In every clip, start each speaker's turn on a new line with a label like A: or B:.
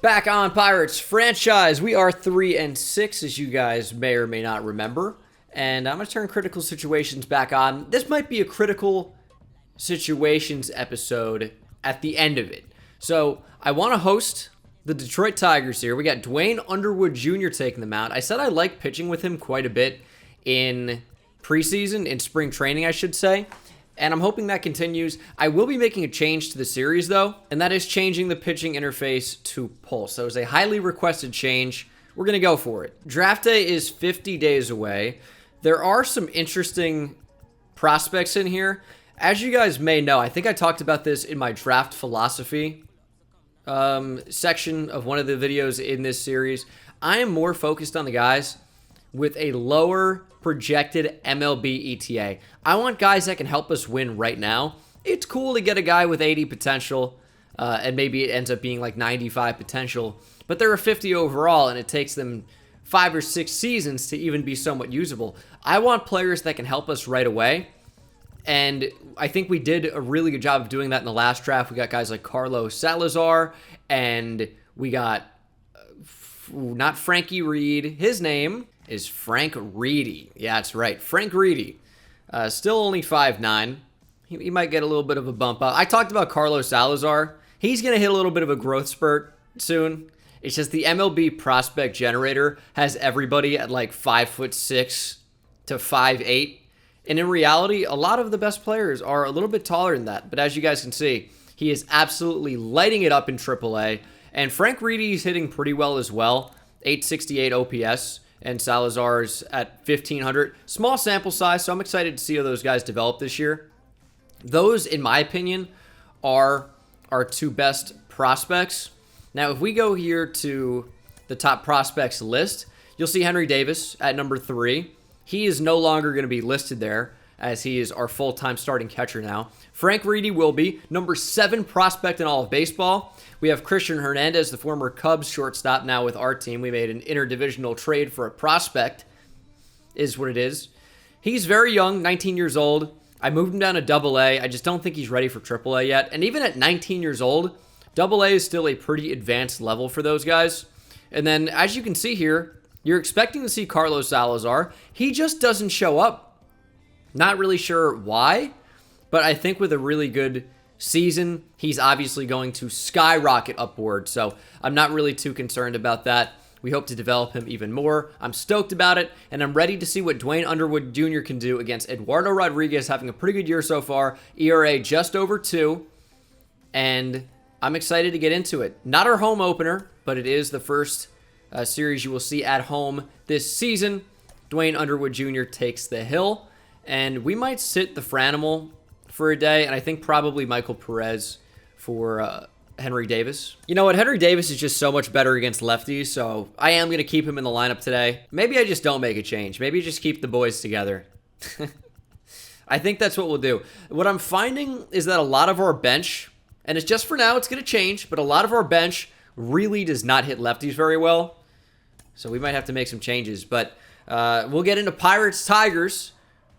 A: Back on Pirates franchise, we are 3-6, as you guys may or may not remember. And I'm going to turn critical situations back on. This might be a critical situations episode at the end of it. So I want to host the Detroit Tigers here. We got Dwayne Underwood Jr. taking them out. I said I like pitching with him quite a bit in preseason, in spring training, I should say. And I'm hoping that continues. I will be making a change to the series, though, and that is changing the pitching interface to Pulse. That was a highly requested change. We're going to go for it. Draft day is 50 days away. There are some interesting prospects in here. As you guys may know, I think I talked about this in my draft philosophy section of one of the videos in this series. I am more focused on the guys with a lower projected MLB ETA. I want guys that can help us win right now. It's cool to get a guy with 80 potential, and maybe it ends up being like 95 potential, but they're a 50 overall, and it takes them 5 or 6 seasons to even be somewhat usable. I want players that can help us right away, and I think we did a really good job of doing that in the last draft. We got guys like Carlos Salazar, and we got, not Frankie Reed, his name is Frank Reedy. Yeah, that's right, Frank Reedy. Still only 5'9". He might get a little bit of a bump up. I talked about Carlos Salazar. He's going to hit a little bit of a growth spurt soon. It's just the MLB prospect generator has everybody at like 5'6" to 5'8". And in reality, a lot of the best players are a little bit taller than that. But as you guys can see, he is absolutely lighting it up in AAA. And Frank Reedy's hitting pretty well as well. 868 OPS. And Salazar's at 1,500. Small sample size, so I'm excited to see how those guys develop this year. Those, in my opinion, are our two best prospects. Now, if we go here to the top prospects list, you'll see Henry Davis at number 3. He is no longer going to be listed there, as he is our full-time starting catcher now. Frank Reedy will be number 7 prospect in all of baseball. We have Christian Hernandez, the former Cubs shortstop, now with our team. We made an interdivisional trade for a prospect, is what it is. He's very young, 19 years old. I moved him down to AA. I just don't think he's ready for AAA yet. And even at 19 years old, AA is still a pretty advanced level for those guys. And then, as you can see here, you're expecting to see Carlos Salazar. He just doesn't show up. Not really sure why, but I think with a really good season, he's obviously going to skyrocket upward. So I'm not really too concerned about that. We hope to develop him even more. I'm stoked about it, and I'm ready to see what Dwayne Underwood Jr. can do against Eduardo Rodriguez, having a pretty good year so far. ERA just over 2, and I'm excited to get into it. Not our home opener, but it is the first series you will see at home this season. Dwayne Underwood Jr. takes the hill, and we might sit the Franimal for a day, and I think probably Michael Perez for Henry Davis. You know what? Henry Davis is just so much better against lefties, so I am going to keep him in the lineup today. Maybe I just don't make a change. Maybe just keep the boys together. I think that's what we'll do. What I'm finding is that a lot of our bench, and it's just for now, it's going to change, but a lot of our bench really does not hit lefties very well, so we might have to make some changes. But we'll get into Pirates Tigers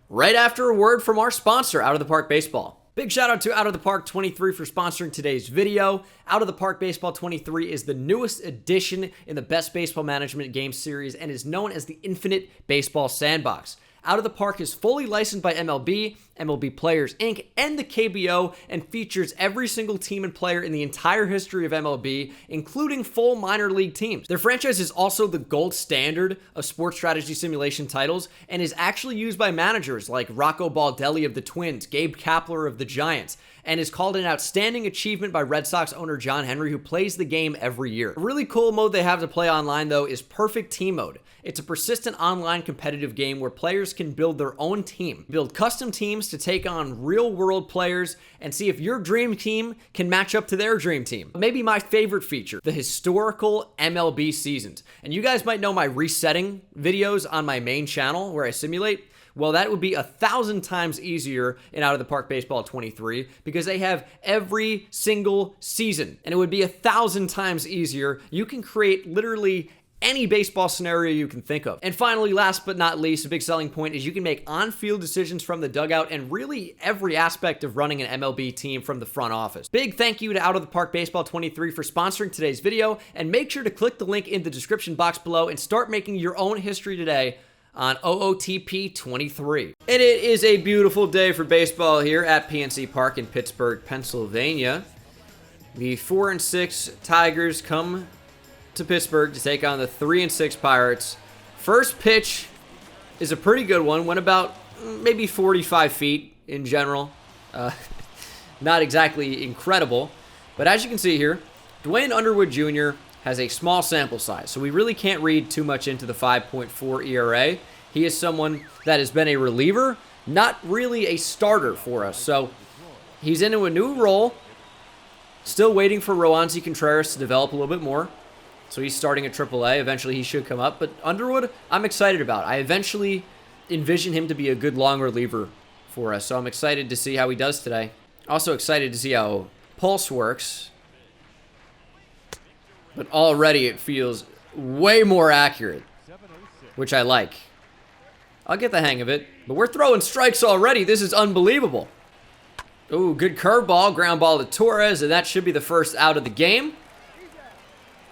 A: right after a word from our sponsor, Out of the Park Baseball. Big shout out to Out of the Park 23 for sponsoring today's video. Out of the Park Baseball 23 is the newest addition in the Best Baseball Management Game series and is known as the Infinite Baseball Sandbox. Out of the Park is fully licensed by MLB, MLB Players Inc., and the KBO, and features every single team and player in the entire history of MLB, including full minor league teams. Their franchise is also the gold standard of sports strategy simulation titles, and is actually used by managers like Rocco Baldelli of the Twins, Gabe Kapler of the Giants, and is called an outstanding achievement by Red Sox owner John Henry, who plays the game every year. A really cool mode they have to play online, though, is Perfect Team Mode. It's a persistent online competitive game where players can build their own team, build custom teams to take on real-world players, and see if your dream team can match up to their dream team. Maybe my favorite feature, the historical MLB seasons. And you guys might know my resetting videos on my main channel where I simulate. Well, that would be 1,000 times easier in Out of the Park Baseball 23 because they have every single season, and it would be 1,000 times easier. You can create literally any baseball scenario you can think of. And finally, last but not least, a big selling point is you can make on-field decisions from the dugout and really every aspect of running an MLB team from the front office. Big thank you to Out of the Park Baseball 23 for sponsoring today's video, and make sure to click the link in the description box below and start making your own history today on OOTP 23. And it is a beautiful day for baseball here at PNC Park in Pittsburgh, Pennsylvania. The 4-6 Tigers come to Pittsburgh to take on the 3-6 Pirates. First pitch is a pretty good one. Went about maybe 45 feet in general. Not exactly incredible. But as you can see here, Duane Underwood Jr. has a small sample size, so we really can't read too much into the 5.4 ERA. He is someone that has been a reliever, not really a starter for us. So he's into a new role. Still waiting for Roansy Contreras to develop a little bit more. So he's starting at AAA. Eventually he should come up. But Underwood, I'm excited about. I eventually envision him to be a good long reliever for us. So I'm excited to see how he does today. Also excited to see how pulse works. But already it feels way more accurate, which I like. I'll get the hang of it. But we're throwing strikes already. This is unbelievable. Ooh, good curveball. Ground ball to Torres. And that should be the first out of the game.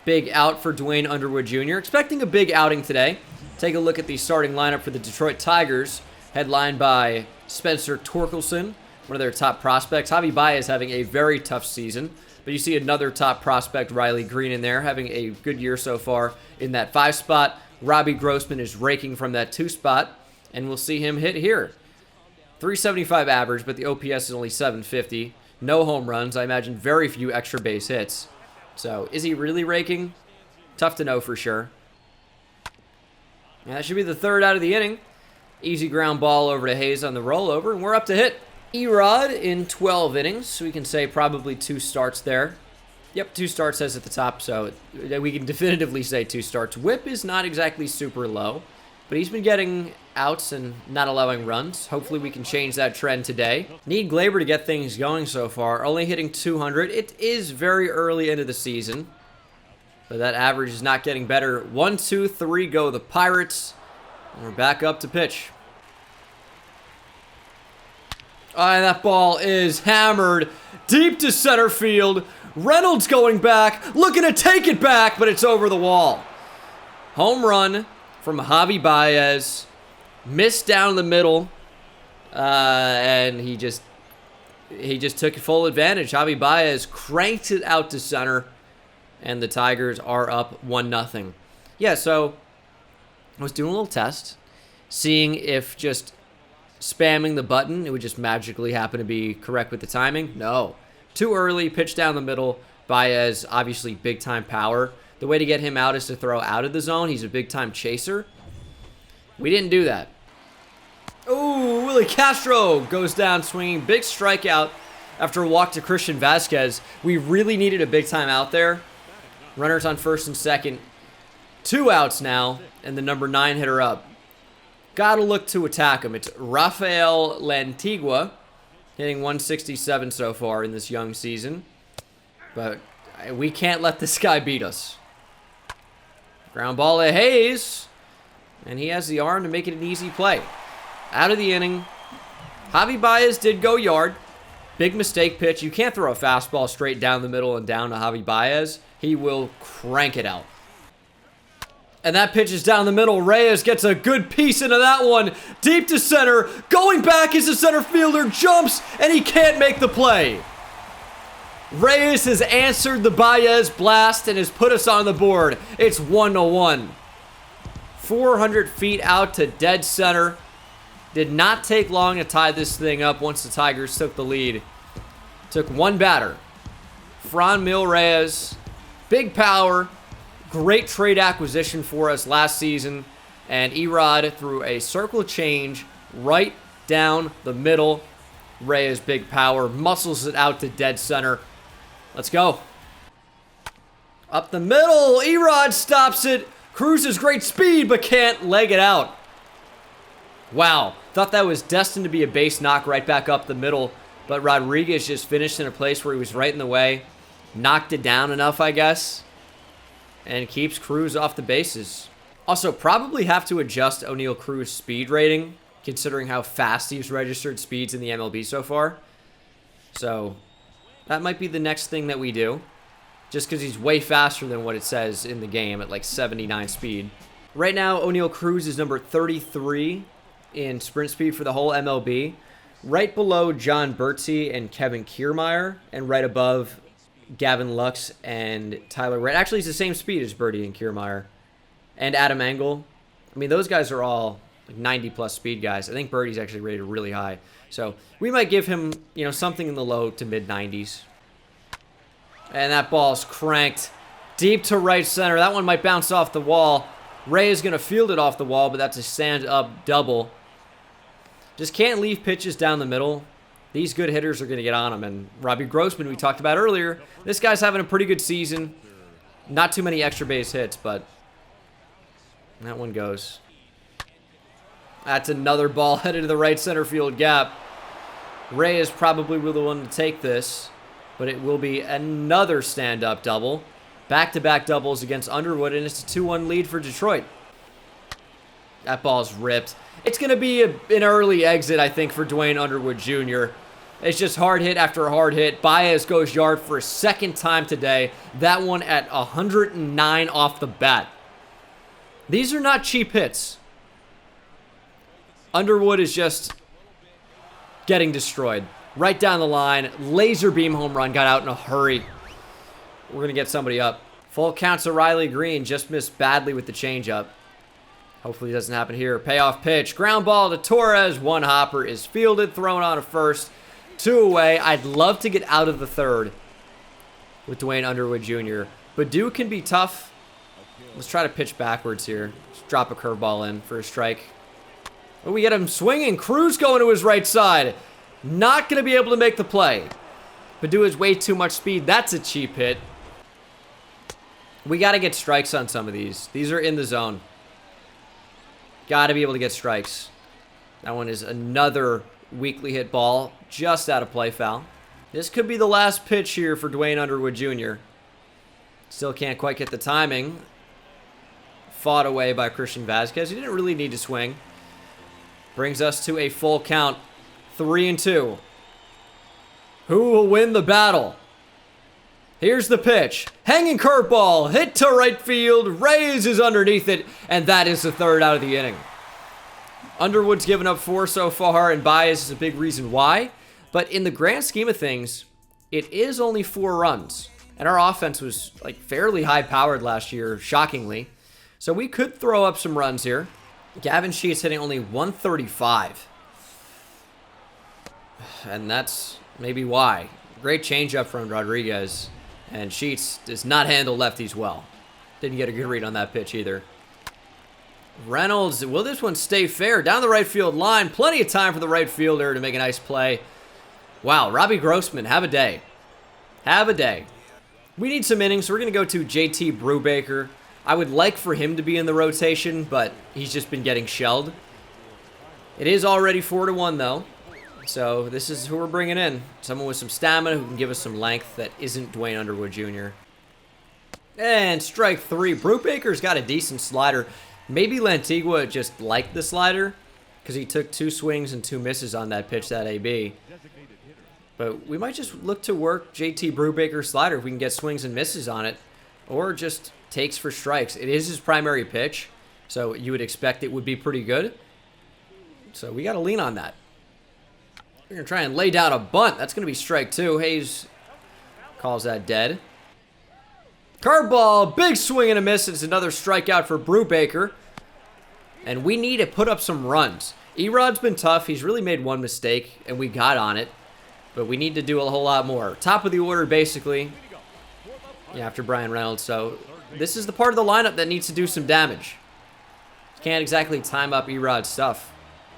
A: Big out for Duane Underwood Jr. Expecting a big outing today. Take a look at the starting lineup for the Detroit Tigers, headlined by Spencer Torkelson, one of their top prospects. Javi Baez having a very tough season, but you see another top prospect, Riley Green, in there, having a good year so far in that 5 spot. Robbie Grossman is raking from that 2 spot, and we'll see him hit here. 375 average, but the OPS is only 750. No home runs. I imagine very few extra base hits. So, is he really raking? Tough to know for sure. Yeah, that should be the 3rd out of the inning. Easy ground ball over to Hayes on the rollover, and we're up to hit. Erod in 12 innings, so we can say probably 2 starts there. Yep, 2 starts says at the top, so we can definitively say 2 starts. Whip is not exactly super low, but he's been getting outs and not allowing runs. Hopefully we can change that trend today. Need Glaber to get things going so far. Only hitting 200. It is very early into the season, but that average is not getting better. 1, 2, 3 go the Pirates. And we're back up to pitch. And that ball is hammered deep to center field. Reynolds going back, looking to take it back, but it's over the wall. Home run from Javi Baez. Missed down the middle, and he just took full advantage. Javi Baez cranked it out to center, and the Tigers are up 1-0. Yeah, so I was doing a little test, seeing if just spamming the button, it would just magically happen to be correct with the timing. No. Too early, pitch down the middle. Baez, obviously big-time power. The way to get him out is to throw out of the zone. He's a big-time chaser. We didn't do that. Ooh, Willie Castro goes down swinging. Big strikeout after a walk to Christian Vasquez. We really needed a big-time out there. Runners on first and second. 2 outs now, and the number 9 hitter up. Gotta look to attack him. It's Rafael Lantigua, hitting 167 so far in this young season. But we can't let this guy beat us. Ground ball to Hayes. And he has the arm to make it an easy play. Out of the inning. Javi Baez did go yard. Big mistake pitch. You can't throw a fastball straight down the middle and down to Javi Baez. He will crank it out. And that pitch is down the middle. Reyes gets a good piece into that one. Deep to center. Going back is the center fielder. Jumps, and he can't make the play. Reyes has answered the Baez blast and has put us on the board. It's 1-1. 400 feet out to dead center. Did not take long to tie this thing up once the Tigers took the lead. Took one batter. Franmil Reyes. Big power. Great trade acquisition for us last season. And Erod threw a circle change right down the middle. Reyes, big power. Muscles it out to dead center. Let's go. Up the middle. Erod stops it. Cruz has great speed, but can't leg it out. Wow. Thought that was destined to be a base knock right back up the middle. But Rodriguez just finished in a place where he was right in the way. Knocked it down enough, I guess. and keeps Cruz off the bases. Also, probably have to adjust Oneil Cruz' speed rating, considering how fast he's registered speeds in the MLB so far. So, that might be the next thing that we do. Just because he's way faster than what it says in the game at like 79 speed. Right now, Oneil Cruz is number 33 in sprint speed for the whole MLB. Right below John Bertsy and Kevin Kiermaier, and right above Gavin Lux and Tyler Wright. Actually, he's the same speed as Bertie and Kiermaier. And Adam Engel. I mean, those guys are all like 90-plus speed guys. I think Bertie's actually rated really high. So we might give him, you know, something in the low to mid-90s. And that ball's cranked deep to right center. That one might bounce off the wall. Ray is going to field it off the wall, but that's a stand-up double. Just can't leave pitches down the middle. These good hitters are going to get on him. And Robbie Grossman, we talked about earlier, this guy's having a pretty good season. Not too many extra base hits, but that one goes. That's another ball headed to the right center field gap. Ray is probably the one to take this, but it will be another stand-up double. Back-to-back doubles against Underwood, and it's a 2-1 lead for Detroit. That ball's ripped. It's going to be an early exit, I think, for Dwayne Underwood Jr. It's just hard hit after hard hit. Baez goes yard for a second time today. That one at 109 off the bat. These are not cheap hits. Underwood is just getting destroyed. Right down the line. Laser beam home run. Got out in a hurry. We're going to get somebody up. Full count to Riley Green. Just missed badly with the changeup. Hopefully it doesn't happen here. Payoff pitch. Ground ball to Torres. One hopper is fielded. Thrown on to first. 2 away. I'd love to get out of the third with Dwayne Underwood Jr. Badu can be tough. Let's try to pitch backwards here. Just drop a curveball in for a strike. Oh, we get him swinging. Cruz going to his right side. Not going to be able to make the play. Badu has way too much speed. That's a cheap hit. We got to get strikes on some of these. These are in the zone. Got to be able to get strikes. That one is another weakly hit ball. Just out of play foul. This could be the last pitch here for Dwayne Underwood Jr. Still can't quite get the timing. Fought away by Christian Vasquez. He didn't really need to swing. Brings us to a full count. 3-2. Who will win the battle? Here's the pitch. Hanging curveball. Hit to right field. Raises underneath it. And that is the third out of the inning. Underwood's given up 4 so far, and Baez is a big reason why. But in the grand scheme of things, it is only 4 runs. And our offense was like fairly high-powered last year, shockingly. So we could throw up some runs here. Gavin Sheets hitting only 135. And that's maybe why. Great changeup from Rodriguez. And Sheets does not handle lefties well. Didn't get a good read on that pitch either. Reynolds, will this one stay fair? Down the right field line. Plenty of time for the right fielder to make a nice play. Wow, Robbie Grossman, have a day. Have a day. We need some innings, so we're going to go to JT Brubaker. I would like for him to be in the rotation, but he's just been getting shelled. It is already 4-1, though. So this is who we're bringing in. Someone with some stamina who can give us some length that isn't Dwayne Underwood Jr. And strike 3. Brubaker's got a decent slider. Maybe Lantigua just liked the slider because he took 2 swings and 2 misses on that pitch, that AB. But we might just look to work JT Brubaker's slider if we can get swings and misses on it. Or just takes for strikes. It is his primary pitch, so you would expect it would be pretty good. So we got to lean on that. We're going to try and lay down a bunt. That's going to be strike 2. Hayes calls that dead. Curveball, big swing and a miss. It's another strikeout for Brubaker. And we need to put up some runs. Erod's been tough. He's really made 1 mistake, and we got on it. But we need to do a whole lot more. Top of the order, basically. Yeah, after Brian Reynolds. So this is the part of the lineup that needs to do some damage. Can't exactly time up Erod's stuff.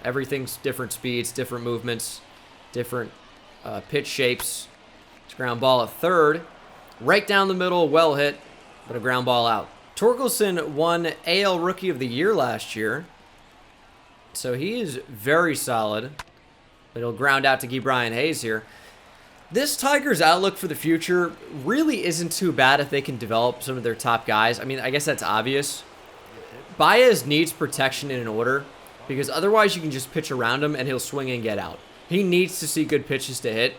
A: Everything's different speeds, different movements, different pitch shapes. It's ground ball at third. Right down the middle, well hit, but a ground ball out. Torkelson won AL Rookie of the Year last year. So he is very solid. But he'll ground out to Brian Hayes here. This Tigers' outlook for the future really isn't too bad if they can develop some of their top guys. I mean, I guess that's obvious. Baez needs protection in an order because otherwise you can just pitch around him and he'll swing and get out. He needs to see good pitches to hit.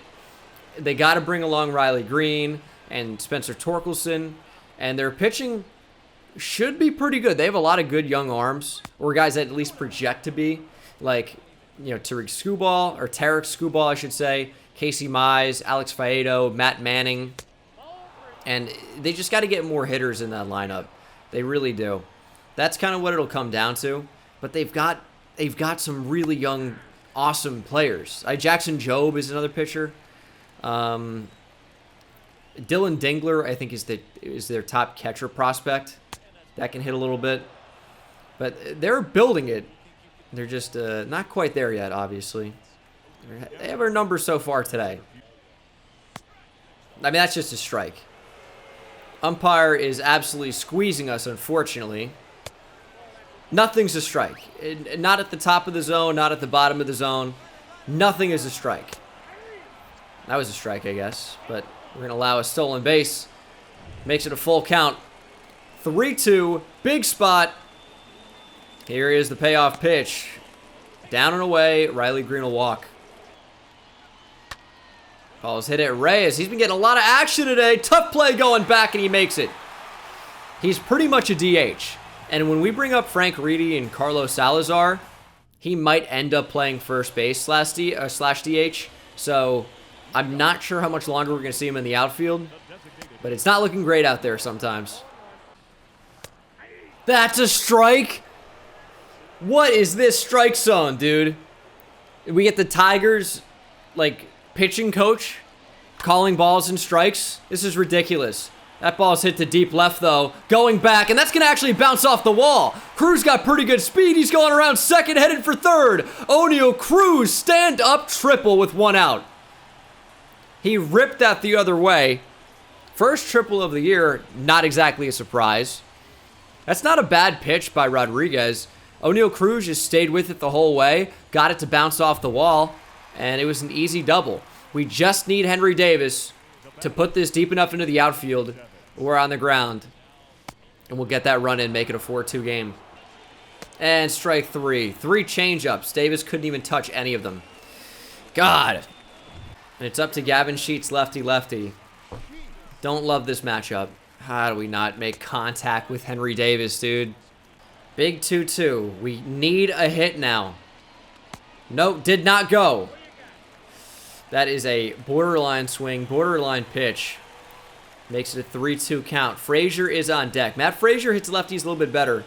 A: They got to bring along Riley Green and Spencer Torkelson, and their pitching should be pretty good. They have a lot of good young arms, or guys that at least project to be, like, you know, Tarek Skubal, I should say, Casey Mize, Alex Faedo, Matt Manning, and they just got to get more hitters in that lineup. They really do. That's kind of what it'll come down to. But they've got some really young, awesome players. Jackson Jobe is another pitcher. Dylan Dingler, I think, is their top catcher prospect. That can hit a little bit. But they're building it. They're just not quite there yet, obviously. They have our numbers so far today. I mean, that's just a strike. Umpire is absolutely squeezing us, unfortunately. Nothing's a strike. Not at the top of the zone, not at the bottom of the zone. Nothing is a strike. That was a strike, I guess. But we're going to allow a stolen base. Makes it a full count. 3-2. Big spot. Here is the payoff pitch. Down and away. Riley Green will walk. Ball's hit at Reyes. He's been getting a lot of action today. Tough play going back, and he makes it. He's pretty much a DH. And when we bring up Frank Reedy and Carlos Salazar, he might end up playing first base slash DH. So I'm not sure how much longer we're going to see him in the outfield. But it's not looking great out there sometimes. That's a strike? What is this strike zone, dude? We get the Tigers, like, pitching coach calling balls and strikes. This is ridiculous. That ball's hit to deep left, though. Going back, and that's going to actually bounce off the wall. Cruz got pretty good speed. He's going around second, headed for third. Oneil Cruz, stand-up triple with one out. He ripped that the other way. First triple of the year, not exactly a surprise. That's not a bad pitch by Rodriguez. Oneil Cruz just stayed with it the whole way, got it to bounce off the wall, and it was an easy double. We just need Henry Davis to put this deep enough into the outfield or on the ground, and we'll get that run in, make it a 4-2 game. And strike three. 3 changeups. Davis couldn't even touch any of them. God. And it's up to Gavin Sheets, lefty-lefty. Don't love this matchup. How do we not make contact with Henry Davis, dude? Big 2-2. We need a hit now. Nope, did not go. That is a borderline swing, borderline pitch. Makes it a 3-2 count. Frazier is on deck. Matt Frazier hits lefties a little bit better.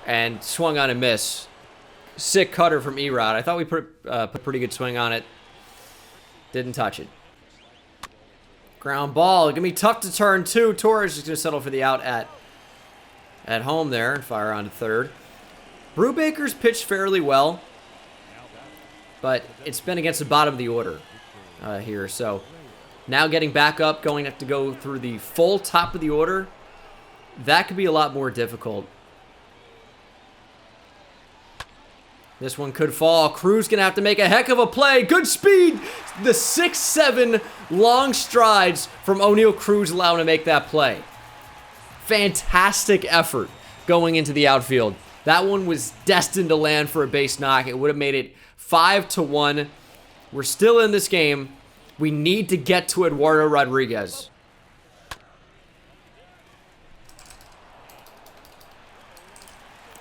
A: And swung on a miss. Sick cutter from Erod. I thought we put pretty good swing on it. Didn't touch it. Ground ball. Gonna be tough to turn two. Torres is gonna settle for the out at home there and fire on to third. Brubaker's pitched fairly well, but it's been against the bottom of the order here. So now getting back up, going to have to go through the full top of the order. That could be a lot more difficult. This one could fall. Cruz going to have to make a heck of a play. Good speed. The 6'7" long strides from Oneil Cruz allow him to make that play. Fantastic effort going into the outfield. That one was destined to land for a base knock. It would have made it 5-1. We're still in this game. We need to get to Eduardo Rodriguez.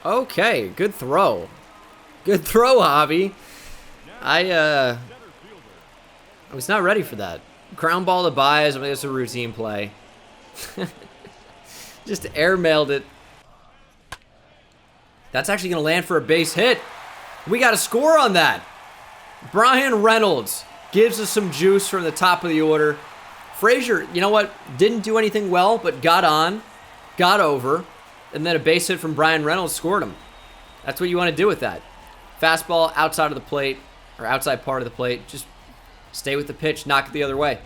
A: Okay, good throw. Good throw, Javi. I was not ready for that. Ground ball to Baez. I mean, it's a routine play. Just airmailed it. That's actually going to land for a base hit. We got a score on that. Brian Reynolds gives us some juice from the top of the order. Frazier, you know what? Didn't do anything well, but got on, got over, and then a base hit from Brian Reynolds scored him. That's what you want to do with that. Fastball outside of the plate, or outside part of the plate. Just stay with the pitch, knock it the other way.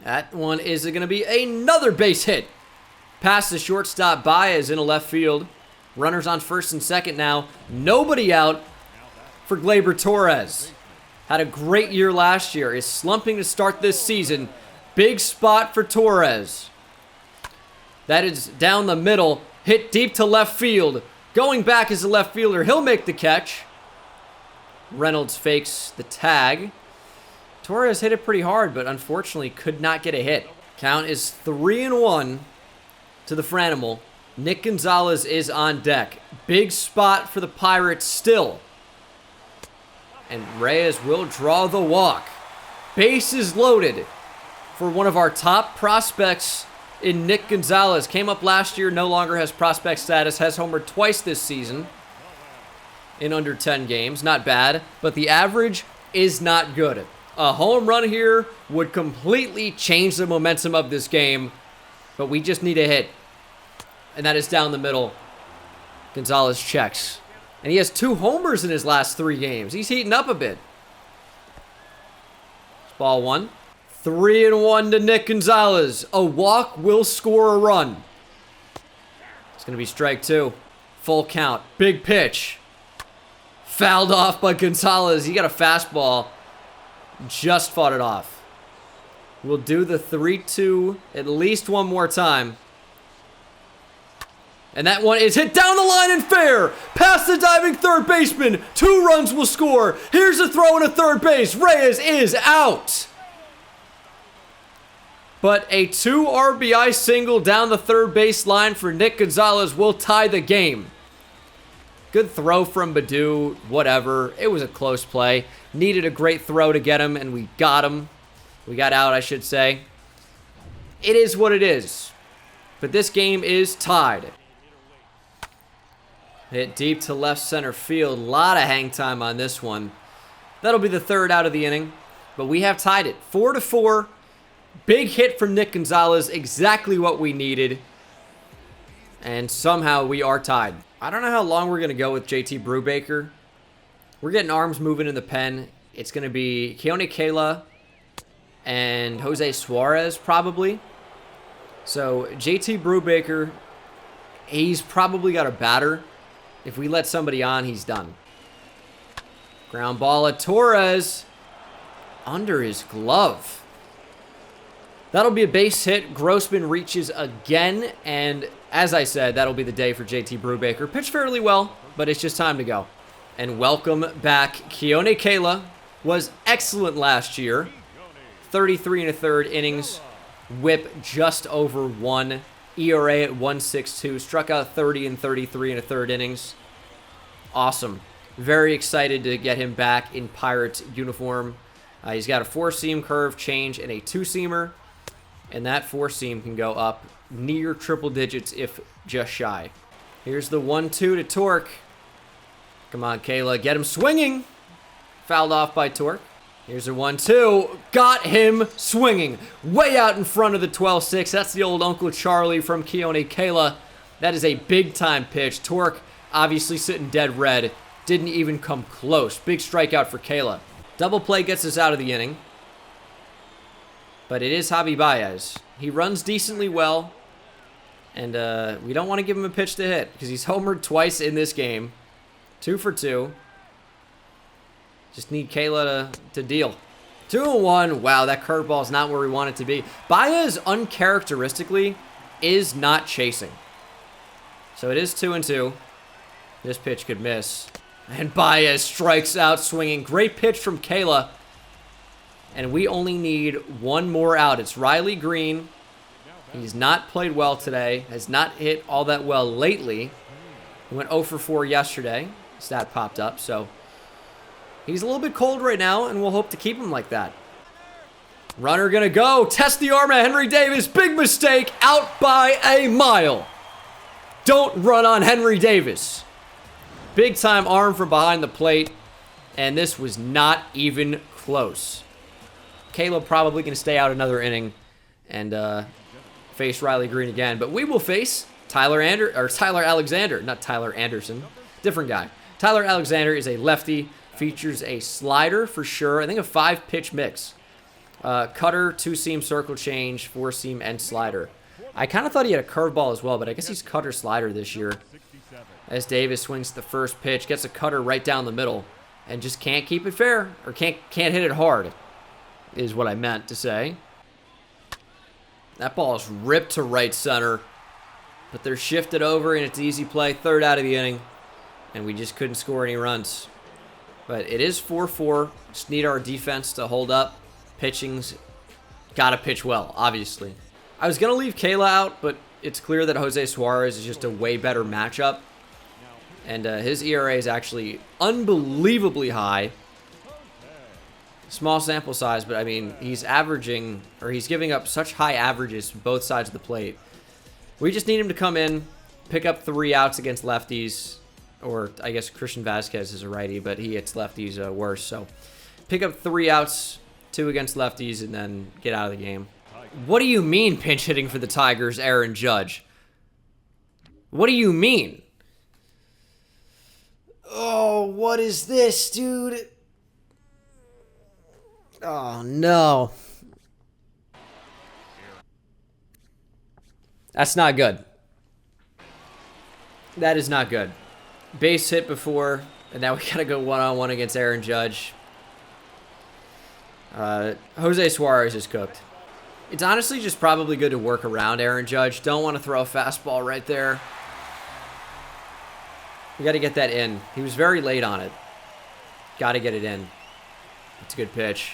A: That one is going to be another base hit. Past the shortstop, Baez into left field. Runners on first and second now. Nobody out for Gleyber Torres. Had a great year last year. Is slumping to start this season. Big spot for Torres. That is down the middle. Hit deep to left field. Going back as a left fielder. He'll make the catch. Reynolds fakes the tag. Torres hit it pretty hard, but unfortunately could not get a hit. Count is 3-1 to the Franimal. Nick Gonzalez is on deck. Big spot for the Pirates still. And Reyes will draw the walk. Bases loaded for one of our top prospects in Nick Gonzalez. Came up last year, no longer has prospect status, has homered twice this season in under 10 games. Not bad, but the average is not good. A home run here would completely change the momentum of this game, but we just need a hit. And that is down the middle. Gonzalez checks. And he has 2 homers in his last 3 games. He's heating up a bit. It's ball 1. 3-1 to Nick Gonzalez. A walk will score a run. It's going to be strike 2. Full count. Big pitch. Fouled off by Gonzalez. He got a fastball. Just fought it off. We'll do the 3-2 at least one more time. And that one is hit down the line and fair. Past the diving third baseman. 2 runs will score. Here's a throw in a third base. Reyes is out. But a 2 RBI single down the third base line for Nick Gonzalez will tie the game. Good throw from Baddoo. Whatever. It was a close play. Needed a great throw to get him, and we got him. We got out, I should say. It is what it is. But this game is tied. Hit deep to left center field. A lot of hang time on this one. That'll be the 3rd out of the inning. But we have tied it. 4-4. Big hit from Nick Gonzalez. Exactly what we needed. And somehow we are tied. I don't know how long we're going to go with JT Brubaker. We're getting arms moving in the pen. It's going to be Keone Kela and Jose Suarez probably. So JT Brubaker, he's probably got a batter. If we let somebody on, he's done. Ground ball at Torres. Under his glove. That'll be a base hit. Grossman reaches again. And as I said, that'll be the day for JT Brubaker. Pitched fairly well, but it's just time to go. And welcome back. Keone Kela was excellent last year. 33 1/3 innings. Whip just over 1. ERA at 1.62. Struck out 30 and 33 1/3 innings. Awesome. Very excited to get him back in Pirates uniform. He's got a 4-seam curve change and a 2-seamer. And that 4-seam can go up near triple digits if just shy. Here's the 1-2 to Torque. Come on, Kayla. Get him swinging. Fouled off by Torque. Here's a 1-2. Got him swinging. Way out in front of the 12-6. That's the old Uncle Charlie from Keone Kela. That is a big-time pitch. Torque obviously sitting dead red. Didn't even come close. Big strikeout for Kela. Double play gets us out of the inning. But it is Javi Baez. He runs decently well. And we don't want to give him a pitch to hit because he's homered twice in this game. 2 for 2. Just need Kayla to deal. 2-1. Wow, that curveball is not where we want it to be. Baez, uncharacteristically, is not chasing. So it is 2-2. This pitch could miss. And Baez strikes out swinging. Great pitch from Kayla. And we only need one more out. It's Riley Green. He's not played well today. Has not hit all that well lately. He went 0 for 4 yesterday. Stat popped up, so he's a little bit cold right now, and we'll hope to keep him like that. Runner gonna go. Test the arm at Henry Davis. Big mistake. Out by a mile. Don't run on Henry Davis. Big time arm from behind the plate, and this was not even close. Caleb probably gonna stay out another inning and face Riley Green again, but we will face Tyler Alexander, not Tyler Anderson. Different guy. Tyler Alexander is a lefty. Features a slider for sure. I think a 5-pitch mix. Cutter, 2-seam circle change, 4-seam, and slider. I kind of thought he had a curveball as well, but I guess he's cutter-slider this year. As Davis swings the first pitch, gets a cutter right down the middle, and just can't keep it fair, or can't hit it hard, is what I meant to say. That ball is ripped to right center, but they're shifted over, and it's easy play. Third out of the inning, and we just couldn't score any runs. But it is 4-4. Just need our defense to hold up. Pitching's got to pitch well, obviously. I was going to leave Kayla out, but it's clear that Jose Suarez is just a way better matchup. And his ERA is actually unbelievably high. Small sample size, but I mean, he's averaging, or he's giving up such high averages both sides of the plate. We just need him to come in, pick up 3 outs against lefties, or I guess Christian Vasquez is a righty, but he hits lefties worse. So pick up 3 outs, 2 against lefties, and then get out of the game. What do you mean pinch hitting for the Tigers, Aaron Judge? What do you mean? Oh, what is this, dude? Oh, no. That's not good. That is not good. Base hit before, and now we gotta go one-on-one against Aaron Judge. Jose Suarez is cooked. It's honestly just probably good to work around Aaron Judge. Don't want to throw a fastball right there. We got to get that in. He was very late on it. Got to get it in. It's a good pitch.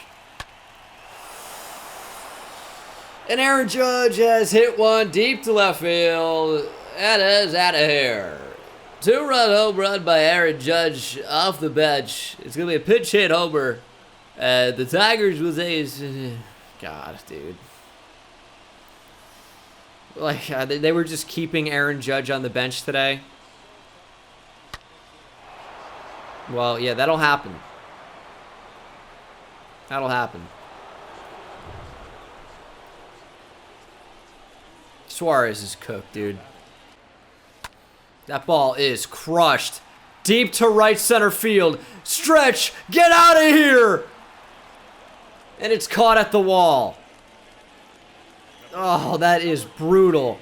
A: And Aaron Judge has hit one deep to left field. That is out of here. 2-run home run by Aaron Judge off the bench. It's going to be a pinch hit homer. The Tigers will say, God, dude. Like, they were just keeping Aaron Judge on the bench today. Well, yeah, that'll happen. That'll happen. Suarez is cooked, dude. That ball is crushed. Deep to right center field. Stretch! Get out of here! And it's caught at the wall. Oh, that is brutal.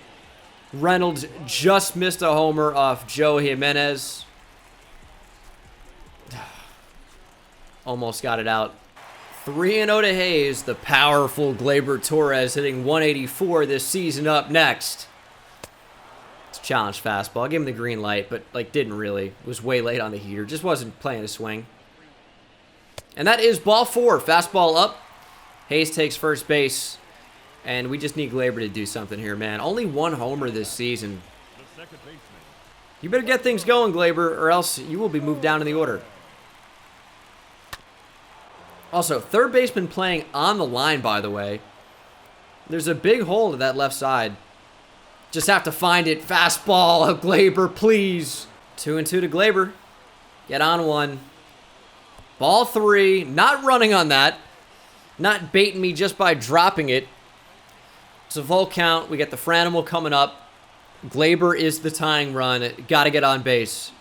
A: Reynolds just missed a homer off Joe Jimenez. Almost got it out. 3-0 to Hayes. The powerful Gleyber Torres hitting 184 this season up next. It's a challenge fastball. I gave him the green light, but like didn't really. Was way late on the heater. Just wasn't playing a swing. And that is ball 4. Fastball up. Hayes takes first base. And we just need Gleyber to do something here, man. Only 1 homer this season. You better get things going, Gleyber, or else you will be moved down in the order. Also, third baseman playing on the line, by the way. There's a big hole to that left side. Just have to find it. Fastball, Gleyber, please. 2-2 to Gleyber. Get on one. Ball 3. Not running on that. Not baiting me just by dropping it. It's a full count. We get the Franimal coming up. Gleyber is the tying run. Got to get on base.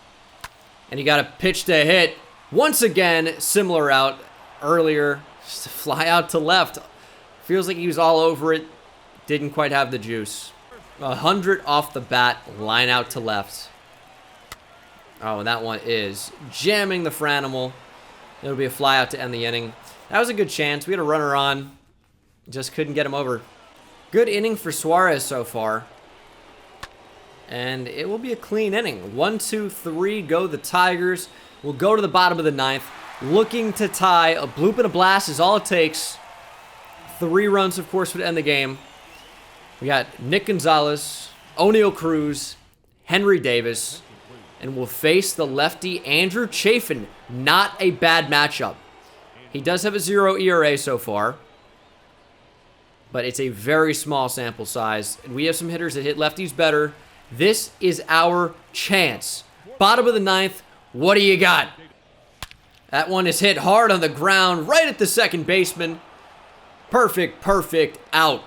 A: And you got to pitch to hit. Once again, similar out. Earlier, just a fly out to left. Feels like he was all over it. Didn't quite have the juice. 100 off the bat, line out to left. Oh, and that one is jamming the Franimal. It'll be a fly out to end the inning. That was a good chance. We had a runner on. Just couldn't get him over. Good inning for Suarez so far. And it will be a clean inning. 1, 2, 3, go the Tigers. We'll go to the bottom of the 9th. Looking to tie. A bloop and a blast is all it takes. 3 runs, of course, would end the game. We got Nick Gonzalez, Oneil Cruz, Henry Davis, and we'll face the lefty Andrew Chafin. Not a bad matchup. He does have a 0 ERA so far, but it's a very small sample size, and we have some hitters that hit lefties better. This is our chance. Bottom of the 9th, what do you got? That one is hit hard on the ground, right at the second baseman. Perfect, perfect, out.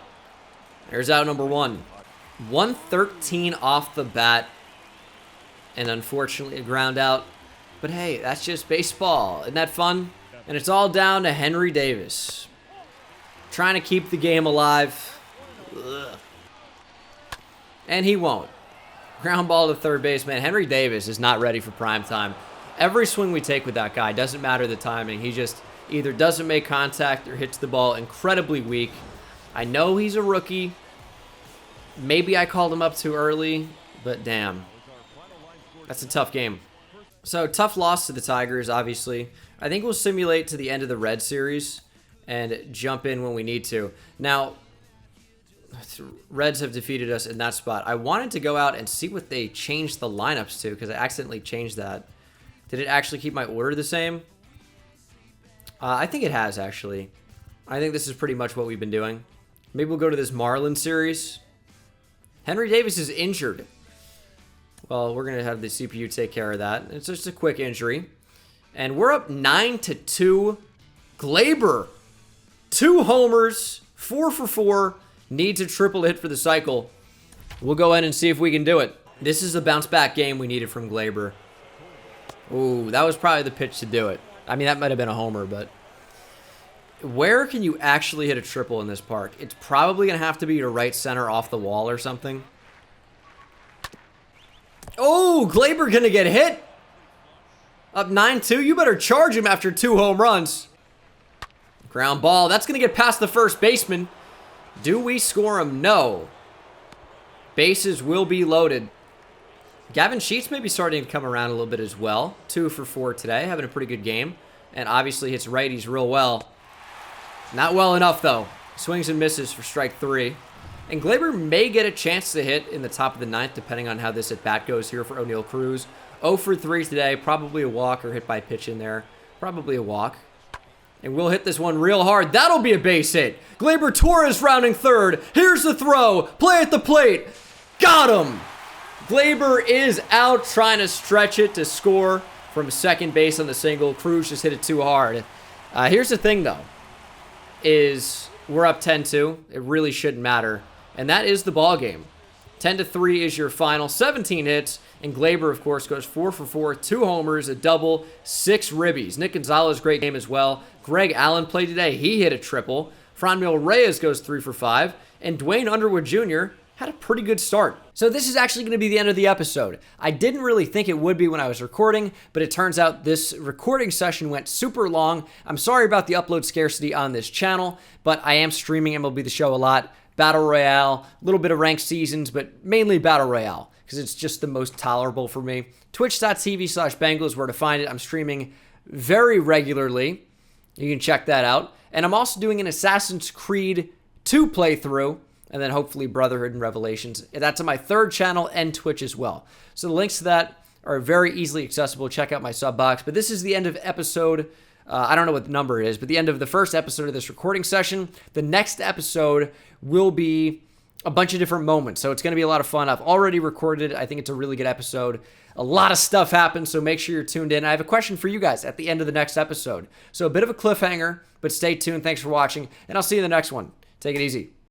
A: There's out number 1. 113 off the bat. And unfortunately, a ground out. But hey, that's just baseball. Isn't that fun? And it's all down to Henry Davis. Trying to keep the game alive. Ugh. And he won't. Ground ball to third base, man. Henry Davis is not ready for prime time. Every swing we take with that guy, doesn't matter the timing. He just either doesn't make contact or hits the ball incredibly weak. I know he's a rookie. Maybe I called him up too early, but damn. That's a tough game. So, tough loss to the Tigers, obviously. I think we'll simulate to the end of the Red Series and jump in when we need to. Now, Reds have defeated us in that spot. I wanted to go out and see what they changed the lineups to because I accidentally changed that. Did it actually keep my order the same? I think it has, actually. I think this is pretty much what we've been doing. Maybe we'll go to this Marlins series. Henry Davis is injured. Well, we're going to have the CPU take care of that. It's just a quick injury. And we're up 9-2. Gleyber, 2 homers, 4 for 4. Needs a triple hit for the cycle. We'll go in and see if we can do it. This is a bounce-back game we needed from Gleyber. Ooh, that was probably the pitch to do it. I mean, that might have been a homer, but... Where can you actually hit a triple in this park? It's probably going to have to be to right center off the wall or something. Oh, Gleyber going to get hit. Up 9-2. You better charge him after 2 home runs. Ground ball. That's going to get past the first baseman. Do we score him? No. Bases will be loaded. Gavin Sheets may be starting to come around a little bit as well. 2 for 4 today. Having a pretty good game. And obviously hits righties real well. Not well enough, though. Swings and misses for strike 3. And Gleyber may get a chance to hit in the top of the 9th, depending on how this at-bat goes here for Oneil Cruz. 0 for 3 today. Probably a walk or hit by pitch in there. Probably a walk. And we'll hit this one real hard. That'll be a base hit. Gleyber Torres rounding third. Here's the throw. Play at the plate. Got him. Gleyber is out trying to stretch it to score from second base on the single. Cruz just hit it too hard. Here's the thing, though, is we're up 10-2. It really shouldn't matter. And that is the ball game. 10-3 is your final. 17 hits. And Gleyber, of course, goes 4 for 4. 2 homers, a double, 6 ribbies. Nick Gonzalez, great game as well. Greg Allen played today. He hit a triple. Franmil Reyes goes 3 for 5. And Dwayne Underwood Jr. had a pretty good start. So this is actually going to be the end of the episode. I didn't really think it would be when I was recording, but it turns out this recording session went super long. I'm sorry about the upload scarcity on this channel, but I am streaming MLB The Show a lot. Battle Royale, a little bit of ranked seasons, but mainly Battle Royale because it's just the most tolerable for me. Twitch.tv/Bengal is where to find it. I'm streaming very regularly. You can check that out. And I'm also doing an Assassin's Creed 2 playthrough, and then hopefully Brotherhood and Revelations. That's on my 3rd channel and Twitch as well. So the links to that are very easily accessible. Check out my sub box. But this is the end of episode, I don't know what the number it is, but the end of the first episode of this recording session. The next episode will be a bunch of different moments. So it's going to be a lot of fun. I've already recorded it. I think it's a really good episode. A lot of stuff happens, so make sure you're tuned in. I have a question for you guys at the end of the next episode. So a bit of a cliffhanger, but stay tuned. Thanks for watching, and I'll see you in the next one. Take it easy.